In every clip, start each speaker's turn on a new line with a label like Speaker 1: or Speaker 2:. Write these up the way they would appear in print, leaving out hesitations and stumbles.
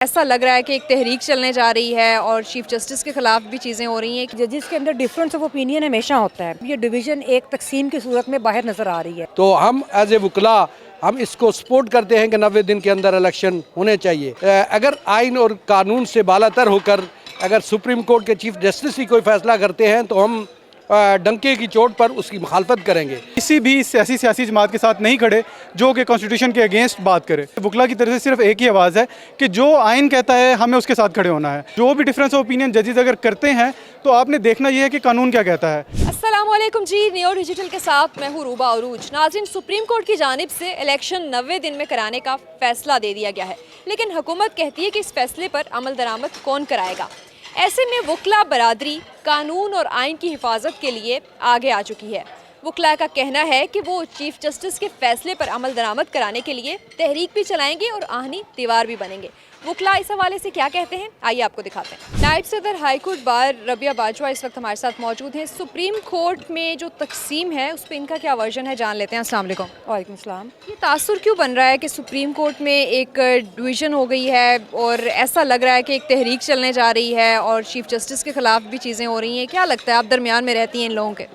Speaker 1: ऐसा लग रहा है कि एक तहरीक चलने जा रही है और चीफ जस्टिस के खिलाफ भी चीज़ें हो रही हैं।
Speaker 2: जजेस के अंदर डिफरेंस ऑफ ओपिनियन हमेशा होता है। ये डिवीजन एक तकसीम की सूरत में बाहर नज़र आ रही है।
Speaker 3: तो हम एज ए वकला हम इसको सपोर्ट करते हैं कि 90 दिन के अंदर इलेक्शन होने चाहिए। अगर आइन और कानून से बालातर होकर अगर सुप्रीम कोर्ट के चीफ जस्टिस ही कोई फैसला करते हैं तो हम डंके की चोट पर उसकी मुखालफत करेंगे।
Speaker 4: किसी भी सियासी जमात के साथ नहीं खड़े जो कि कॉन्स्टिट्यूशन के अगेंस्ट बात करे। वकला की तरफ से सिर्फ एक ही आवाज़ है कि जो आइन कहता है हमें उसके साथ खड़े होना है। जो भी डिफरेंस ऑफ ओपिनियन जजेस अगर करते हैं तो आपने देखना ये है कि कानून क्या कहता है।
Speaker 1: अस्सलामुअलैकुम जी, नियो डिजिटल के साथ मैं हूँ रूबा अरूज। नाज़रीन, सुप्रीम कोर्ट की जानिब से इलेक्शन 90 दिन में कराने का फैसला दे दिया गया है, लेकिन हुकूमत कहती है कि इस फैसले पर अमल दरामद कौन कराएगा। ऐसे में वकला बरादरी कानून और आइन की हिफाजत के लिए आगे आ चुकी है। वकला का कहना है कि वो चीफ जस्टिस के फैसले पर अमल दरामद कराने के लिए तहरीक भी चलाएंगे और आहनी दीवार भी बनेंगे। वकला इस हवाले से क्या कहते हैं, आइए आपको दिखाते हैं। नायब सदर high court bar Rabia Bajwa इस वक्त हमारे साथ मौजूद हैं। सुप्रीम कोर्ट में जो तकसीम है उस पर इनका क्या वर्जन है, जान लेते हैं। अस्सलाम वालेकुम।
Speaker 2: वालेकुम सलाम।
Speaker 1: ये तासुर क्यों बन रहा है कि सुप्रीम कोर्ट में एक डिवीज़न हो गई है और ऐसा लग रहा है कि एक तहरीक चलने जा रही है और चीफ जस्टिस के खिलाफ भी चीज़ें हो रही हैं? क्या लगता है, आप दरमियान में रहती हैं इन लोगों के?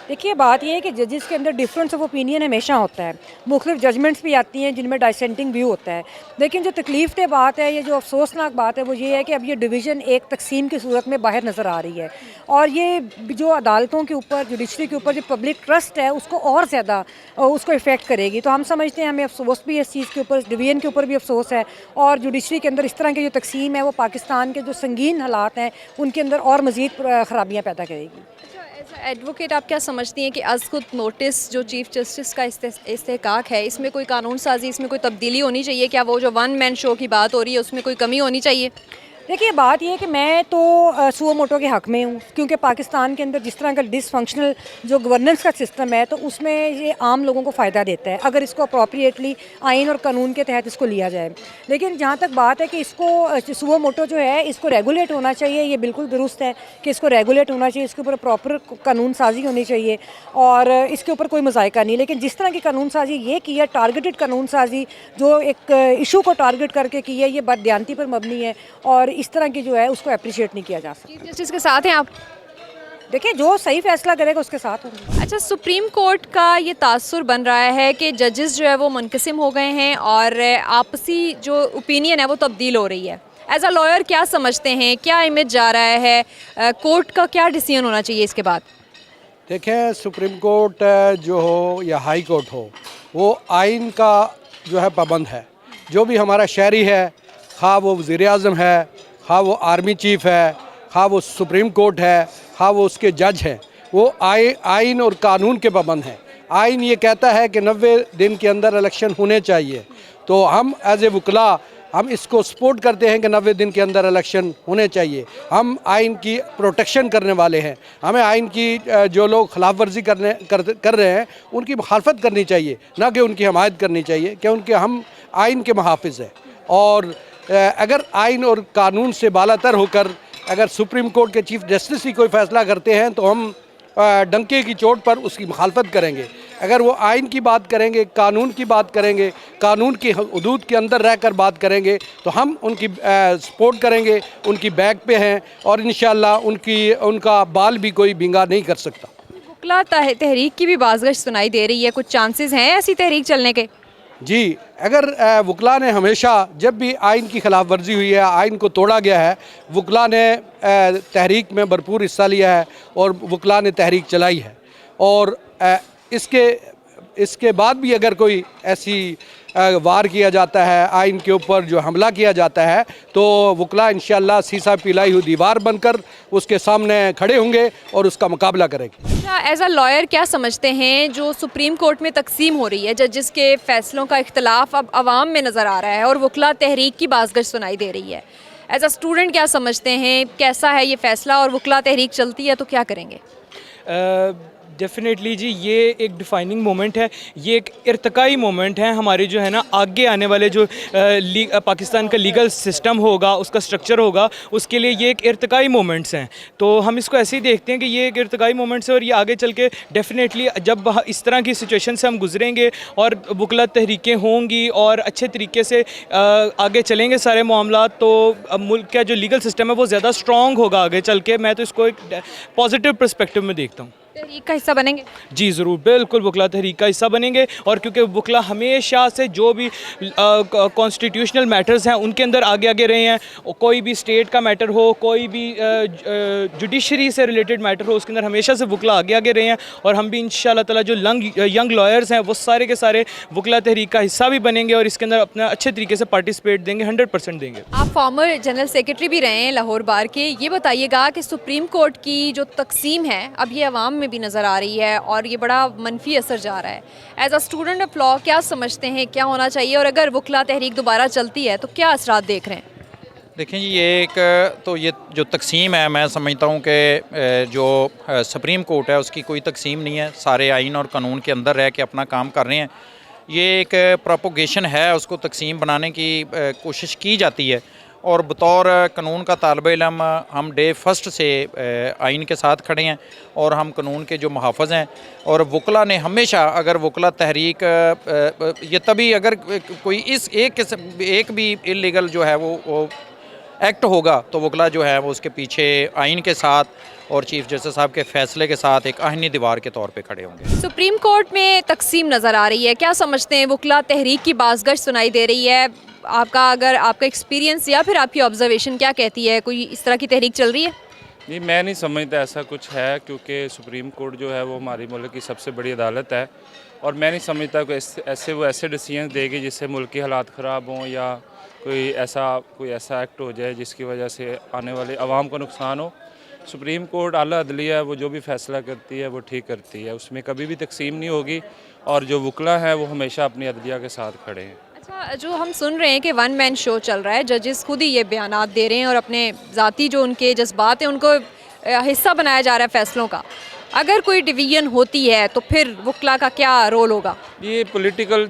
Speaker 2: देखिए, बात यह है कि जजेस के अंदर डिफरेंस ऑफ ओपिनियन हमेशा होता है। मुख्तलिफ जजमेंट्स भी आती हैं जिनमें डाइसेंटिंग व्यू होता है। लेकिन जो तकलीफ दह बात है, ये जो अफसोसनाक बात है, वो ये है कि अब ये डिवीज़न एक तकसीम की सूरत में बाहर नज़र आ रही है। और ये जो अदालतों के ऊपर, जुडिशरी के ऊपर जो पब्लिक ट्रस्ट है उसको और ज़्यादा उसको इफ़ेक्ट करेगी। तो हम समझते हैं, हमें अफसोस भी इस चीज़ के ऊपर, डिवीज़न के ऊपर भी अफसोस है। और जुडिशरी के अंदर इस तरह की जो तकसीम है वो पाकिस्तान के जो संगीन हालात हैं उनके अंदर और मज़ीद ख़राबियाँ पैदा करेगी।
Speaker 1: एडवोकेट, आप क्या समझती हैं कि अज़ खुद नोटिस जो चीफ जस्टिस का इस्तेहकाक है, इसमें कोई कानून साजी, इसमें कोई तब्दीली होनी चाहिए क्या? वो जो वन मैन शो की बात हो रही है उसमें कोई कमी होनी चाहिए?
Speaker 2: देखिए, बात यह है कि मैं तो सुओ मोटो के हक़ में हूँ, क्योंकि पाकिस्तान के अंदर जिस तरह का डिसफंक्शनल जो गवर्नेंस का सिस्टम है तो उसमें ये आम लोगों को फ़ायदा देता है अगर इसको अप्रोप्रिएटली आइन और कानून के तहत इसको लिया जाए। लेकिन जहाँ तक बात है कि इसको सुओ मोटो जो है इसको रेगुलेट होना चाहिए, ये बिल्कुल दुरुस्त है कि इसको रेगुलेट होना चाहिए, इसके ऊपर प्रॉपर कानून साजी होनी चाहिए और इसके ऊपर कोई मज़ायका नहीं। लेकिन जिस तरह की कानून साजी ये की है, टारगेटेड कानून साजी जो एक इशू को टारगेट करके की है, ये बददियानती पर मबनी है और इस तरह की जो है उसको अप्रिशिएट नहीं किया जा सकता।
Speaker 1: चीफ जस्टिस के साथ हैं आप?
Speaker 2: देखिए, जो सही फैसला करेगा उसके साथ होंगे।
Speaker 1: अच्छा, सुप्रीम कोर्ट का ये तासुर बन रहा है कि जजेस जो है वो मुनक़सिम हो गए हैं और आपसी जो ओपिनियन है वो तब्दील हो रही है। एज अ लॉयर क्या समझते हैं, क्या इमेज जा रहा है, कोर्ट का क्या डिसीजन होना चाहिए इसके बाद?
Speaker 3: देखें, सुप्रीम कोर्ट जो हो या हाई कोर्ट हो, वो आइन का जो है पाबंद है। जो भी हमारा शहरी है, खा वो वज़ीर-ए-आज़म है, खा वो आर्मी चीफ़ है, खा वो सुप्रीम कोर्ट है, खा वो उसके जज हैं, वो आइन और कानून के पाबंद हैं। आइन ये कहता है कि 90 दिन के अंदर इलेक्शन होने चाहिए। तो हम एज ए वकला हम इसको सपोर्ट करते हैं कि 90 दिन के अंदर इलेक्शन होने चाहिए। हम आइन की प्रोटेक्शन करने वाले हैं। हमें आइन की जो लोग खिलाफ वर्जी कर रहे हैं उनकी मुखालफत करनी चाहिए, ना कि उनकी हमायत करनी चाहिए, क्योंकि हम आइन के मुहाफ़िज़ हैं। और अगर आइन और कानून से बालातर होकर अगर सुप्रीम कोर्ट के चीफ जस्टिस ही कोई फैसला करते हैं तो हम डंके की चोट पर उसकी मुखालफत करेंगे। अगर वो आइन की बात करेंगे, कानून की बात करेंगे, कानून की हदूद के अंदर रहकर बात करेंगे तो हम उनकी सपोर्ट करेंगे, उनकी बैक पे हैं और इंशाअल्लाह उनका बाल भी कोई बिंगा नहीं कर सकता।
Speaker 1: वकला तहरीक की भी बाज़गश सुनाई दे रही है, कुछ चांसेस हैं ऐसी तहरीक चलने के?
Speaker 3: जी, अगर वकला ने हमेशा जब भी आइन की खिलाफ वर्जी हुई है, आइन को तोड़ा गया है, वकला ने तहरीक में भरपूर हिस्सा लिया है और वकला ने तहरीक चलाई है। और इसके बाद भी अगर कोई ऐसी वार किया जाता है, आइन के ऊपर जो हमला किया जाता है, तो वकला इंशाअल्लाह सीसा पिलाई हुई दीवार बनकर उसके सामने खड़े होंगे और उसका मुकाबला करेंगे।
Speaker 1: अच्छा, एज अ लॉयर क्या समझते हैं जो सुप्रीम कोर्ट में तकसीम हो रही है, जजेस के फैसलों का इख्तलाफ अब आवाम में नज़र आ रहा है और वकला तहरीक की बाज़गश सुनाई दे रही है। एज अ स्टूडेंट क्या समझते हैं, कैसा है ये फ़ैसला और वकला तहरीक चलती है तो क्या करेंगे?
Speaker 5: डेफिनेटली जी, ये एक डिफाइनिंग मोमेंट है, ये एक इर्तकाई मोमेंट है हमारे जो है ना आगे आने वाले जो पाकिस्तान का लीगल सिस्टम होगा, उसका स्ट्रक्चर होगा, उसके लिए ये एक इर्तकाई मोमेंट्स हैं। तो हम इसको ऐसे ही देखते हैं कि ये एक इर्तकाई मोमेंट्स है और ये आगे चल के डेफिनेटली जब इस तरह की सिचुएशन से हम गुजरेंगे और वकला तहरीकें होंगी और अच्छे तरीके से आगे चलेंगे सारे मामला, तो मुल्क का जो लीगल सिस्टम है वो ज़्यादा स्ट्रॉन्ग होगा आगे चल के। मैं तो इसको एक पॉजिटिव पर्सपेक्टिव में देखता हूँ।
Speaker 1: तहरीक का हिस्सा बनेंगे?
Speaker 5: जी ज़रूर, बिल्कुल वकला तहरीक का हिस्सा बनेंगे। और क्योंकि वकला हमेशा से जो भी कॉन्स्टिट्यूशनल मैटर्स हैं उनके अंदर आगे आगे रहे हैं, कोई भी स्टेट का मैटर हो, कोई भी जुडिशरी से रिलेटेड मैटर हो, उसके अंदर हमेशा से वकला आगे आगे रहे हैं। और हम भी इंशाल्लाह ताला जो यंग लॉयर्स हैं वो सारे के सारे वकला तहरीक का हिस्सा भी बनेंगे और इसके अंदर अपना अच्छे तरीके से पार्टिसिपेट देंगे, 100% देंगे।
Speaker 1: आप फॉर्मर जनरल सेक्रेटरी भी रहे हैं लाहौर बार के, ये बताइएगा कि सुप्रीम कोर्ट की जो तकसीम है अब ये अवाम में भी नज़र आ रही है और ये बड़ा मनफी असर जा रहा है। As a student of law क्या समझते हैं क्या होना चाहिए, और अगर वकला तहरीक दोबारा चलती है तो क्या असरात देख रहे हैं?
Speaker 6: देखें जी, ये जो तकसीम है, मैं समझता हूँ कि जो सुप्रीम कोर्ट है उसकी कोई तकसीम नहीं है, सारे आइन और कानून के अंदर रह के अपना काम कर रहे हैं। ये एक प्रोपोगेशन है, उसको तकसीम बनाने की कोशिश की जाती है। और बतौर कानून का तालिब इल्म हम डे फर्स्ट से आइन के साथ खड़े हैं और हम कानून के जो मुहाफ़िज़ हैं। और वकला ने हमेशा, अगर वकला तहरीक ये तभी अगर कोई इस एक भी इलीगल जो है वो एक्ट होगा तो वकला जो है वो उसके पीछे आइन के साथ और चीफ जस्टिस साहब के फैसले के साथ एक आहनी दीवार के तौर पे खड़े होंगे।
Speaker 1: सुप्रीम कोर्ट में तकसीम नज़र आ रही है, क्या समझते हैं? वकला तहरीक की बाज़गश सुनाई दे रही है, अगर आपका एक्सपीरियंस या फिर आपकी ऑब्जर्वेशन क्या कहती है, कोई इस तरह की तहरीक चल रही है?
Speaker 7: नहीं, मैं नहीं समझता ऐसा कुछ है, क्योंकि सुप्रीम कोर्ट जो है वो हमारी मुल्क की सबसे बड़ी अदालत है और मैं नहीं समझता कि ऐसे डिसीजन देगी जिससे मुल्क के हालात ख़राब हों या कोई ऐसा एक्ट हो जाए जिसकी वजह से आने वाले अवाम को नुकसान हो। सुप्रीम कोर्ट आला अदलिया है, वो जो भी फ़ैसला करती है वो ठीक करती है, उसमें कभी भी तकसीम नहीं होगी और जो वकला हैं वो हमेशा अपनी अदलिया के साथ खड़े हैं।
Speaker 1: अच्छा, जो हम सुन रहे हैं कि वन मैन शो चल रहा है, जजेस खुद ही ये बयानात दे रहे हैं और अपने ज़ाती जो उनके जज्बात हैं उनको हिस्सा बनाया जा रहा है फ़ैसलों का। अगर कोई डिवीजन होती है तो फिर वकला का क्या रोल होगा?
Speaker 7: ये पॉलिटिकल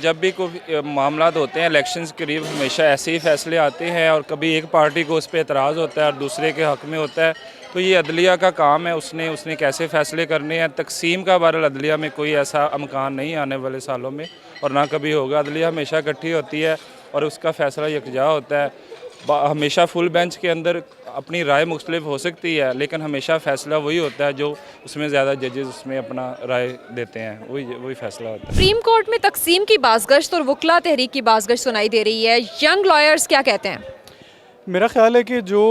Speaker 7: जब भी कोई मामला होते हैं इलेक्शंस के करीब, हमेशा ऐसे ही फ़ैसले आते हैं और कभी एक पार्टी को उस पर एतराज़ होता है और दूसरे के हक़ में होता है। तो ये अदलिया का काम है, उसने कैसे फ़ैसले करने हैं। तकसीम का बहरहाल अदलिया में कोई ऐसा अमकान नहीं आने वाले सालों में और ना कभी होगा। अदलिया हमेशा इकट्ठी होती है और उसका फ़ैसला यकजा होता है। हमेशा फुल बेंच के अंदर अपनी राय मुख्तलिफ हो सकती है, लेकिन हमेशा फ़ैसला वही होता है जो उसमें ज़्यादा जजेस उसमें अपना राय देते हैं, वही फ़ैसला होता है।
Speaker 1: सुप्रीम कोर्ट में तकसीम की बाज़गश्त और वकला तहरीक की बाज़गश्त सुनाई दे रही है, यंग लॉयर्स क्या कहते हैं?
Speaker 4: मेरा ख्याल है कि जो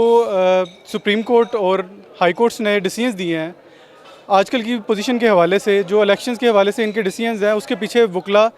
Speaker 4: सुप्रीम कोर्ट और हाई कोर्ट्स ने डिसीजंस दिए हैं आजकल की पोजीशन के हवाले से, जो इलेक्शंस के हवाले से इनके डिसीजंस हैं, उसके पीछे वकला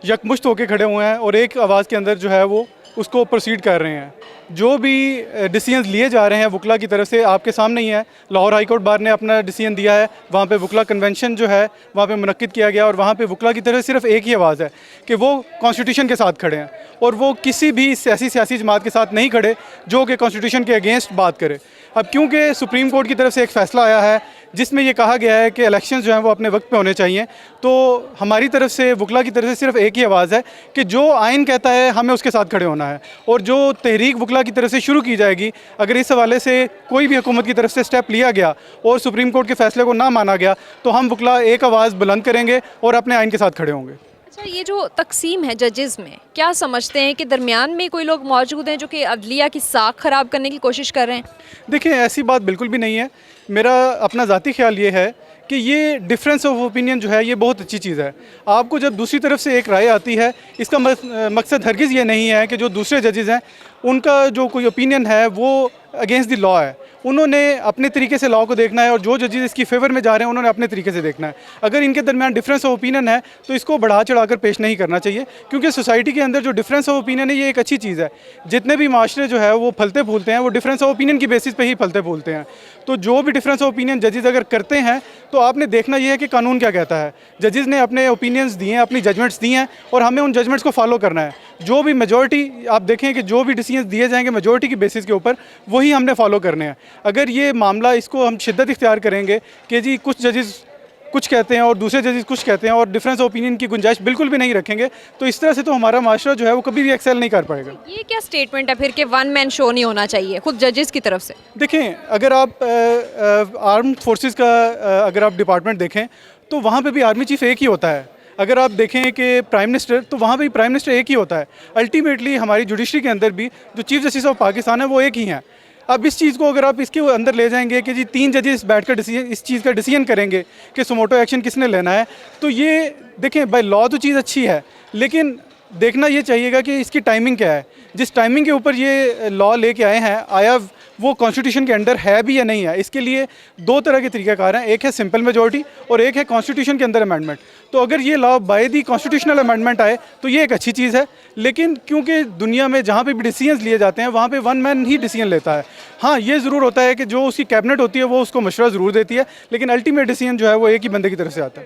Speaker 4: यकमुश्त होकर खड़े हुए हैं और एक आवाज़ के अंदर जो है वो उसको प्रोसीड कर रहे हैं। जो भी डिसीजंस लिए जा रहे हैं वकला की तरफ से आपके सामने ही है। लाहौर हाई कोर्ट बार ने अपना डिसीजन दिया है, वहाँ पे वकला कन्वेंशन जो है वहाँ पे मुनक्किद किया गया और वहाँ पे वकला की तरफ सिर्फ एक ही आवाज़ है कि वो कॉन्स्टिट्यूशन के साथ खड़े हैं और वो किसी भी सियासी जमात के साथ नहीं खड़े जो कि कॉन्स्टिट्यूशन के अगेंस्ट बात करे। अब क्योंकि सुप्रीम कोर्ट की तरफ से एक फ़ैसला आया है जिसमें ये कहा गया है कि इलेक्शन जो हैं वो अपने वक्त पे होने चाहिए, तो हमारी तरफ से वकला की तरफ से सिर्फ एक ही आवाज़ है कि जो आइन कहता है हमें उसके साथ खड़े होना है। और जो तहरीक वकला की तरफ से शुरू की जाएगी, अगर इस हवाले से कोई भी हुकूमत की तरफ से स्टेप लिया गया और सुप्रीम कोर्ट के फ़ैसले को ना माना गया तो हम वकला एक आवाज़ बुलंद करेंगे और अपने आइन के साथ खड़े होंगे।
Speaker 1: अच्छा, ये जो तकसीम है जजेस में, क्या समझते हैं कि दरमियान में कोई लोग मौजूद हैं जो कि अदलिया की साख ख़राब करने की कोशिश कर रहे हैं?
Speaker 4: देखिए, ऐसी बात बिल्कुल भी नहीं है। मेरा अपना ज़ाती ख्याल ये है कि ये डिफरेंस ऑफ ओपिनियन जो है ये बहुत अच्छी चीज़ है। आपको जब दूसरी तरफ से एक राय आती है, इसका मकसद हरगिज़ ये नहीं है कि जो दूसरे जजेस हैं उनका जो कोई ओपिनियन है वो अगेंस्ट द लॉ है। उन्होंने अपने तरीके से लॉ को देखना है और जो जजेस इसकी फेवर में जा रहे हैं उन्होंने अपने तरीके से देखना है। अगर इनके दरमियान डिफरेंस ऑफ ओपिनियन है तो इसको बढ़ा चढ़ाकर पेश नहीं करना चाहिए, क्योंकि सोसाइटी के अंदर जो डिफरेंस ऑफ ओपिनियन है ये एक अच्छी चीज़ है। जितने भी माशरे जो है वो फलते फूलते हैं वो डिफरेंस ऑफ ओपिनियन की बेसिस पे ही फलते फूलते हैं। तो जो भी डिफरेंस ऑफ ओपिनियन जजेस अगर करते हैं तो आपने देखना ये है कि कानून क्या कहता है। जजेस ने अपने ओपिनियंस दिए हैं, अपनी जजमेंट्स दी हैं और हमें उन जजमेंट्स को फॉलो करना है। जो भी मेजॉरिटी आप देखें कि जो भी डिसीजन दिए जाएंगे मेजॉरिटी की बेसिस के ऊपर वही हमने फॉलो करने हैं। अगर ये मामला इसको हम शिद्दत इख्तियार करेंगे कि जी कुछ जजेस कुछ कहते हैं और दूसरे जजेस कुछ कहते हैं और डिफरेंस ऑफ ओपिनियन की गुंजाइश बिल्कुल भी नहीं रखेंगे, तो इस तरह से तो हमारा माशरा जो है वो कभी भी एक्सेल नहीं कर पाएगा।
Speaker 1: ये क्या स्टेटमेंट है फिर कि वन मैन शो नहीं होना चाहिए खुद जजेस की तरफ से?
Speaker 4: देखें, अगर आप आर्म्ड फोर्सेस का अगर आप डिपार्टमेंट देखें तो वहाँ पे भी आर्मी चीफ एक ही होता है। अगर आप देखें कि प्राइम मिनिस्टर, तो वहाँ पे भी प्राइम मिनिस्टर एक ही होता है। अल्टीमेटली हमारी जुडिशरी के अंदर भी जो चीफ जस्टिस ऑफ पाकिस्तान है वो एक ही हैं। अब इस चीज़ को अगर आप इसके अंदर ले जाएंगे कि जी 3 जजेस बैठकर डिसीजन इस चीज़ का डिसीजन करेंगे कि सुमोटो एक्शन किसने लेना है, तो ये देखें बाय लॉ तो चीज़ अच्छी है, लेकिन देखना ये चाहिएगा कि इसकी टाइमिंग क्या है। जिस टाइमिंग के ऊपर ये लॉ लेके आए हैं, आया वो कॉन्स्टिट्यूशन के अंडर है भी या नहीं है। इसके लिए 2 तरह के तरीक़ाकार हैं, एक है सिंपल मेजॉरिटी और एक है कॉन्स्टिट्यूशन के अंदर अमेंडमेंट। तो अगर ये law by the constitutional amendment आए तो ये एक अच्छी चीज़ है, लेकिन क्योंकि दुनिया में जहाँ पे भी डिसीजंस लिए जाते हैं वहाँ पे वन मैन ही डिसीजन लेता है। हाँ, ये ज़रूर होता है कि जो उसकी कैबिनेट होती है वो उसको मशवरा ज़रूर देती है, लेकिन अल्टीमेट डिसीजन जो है वो एक ही बंदे की तरफ से आता है।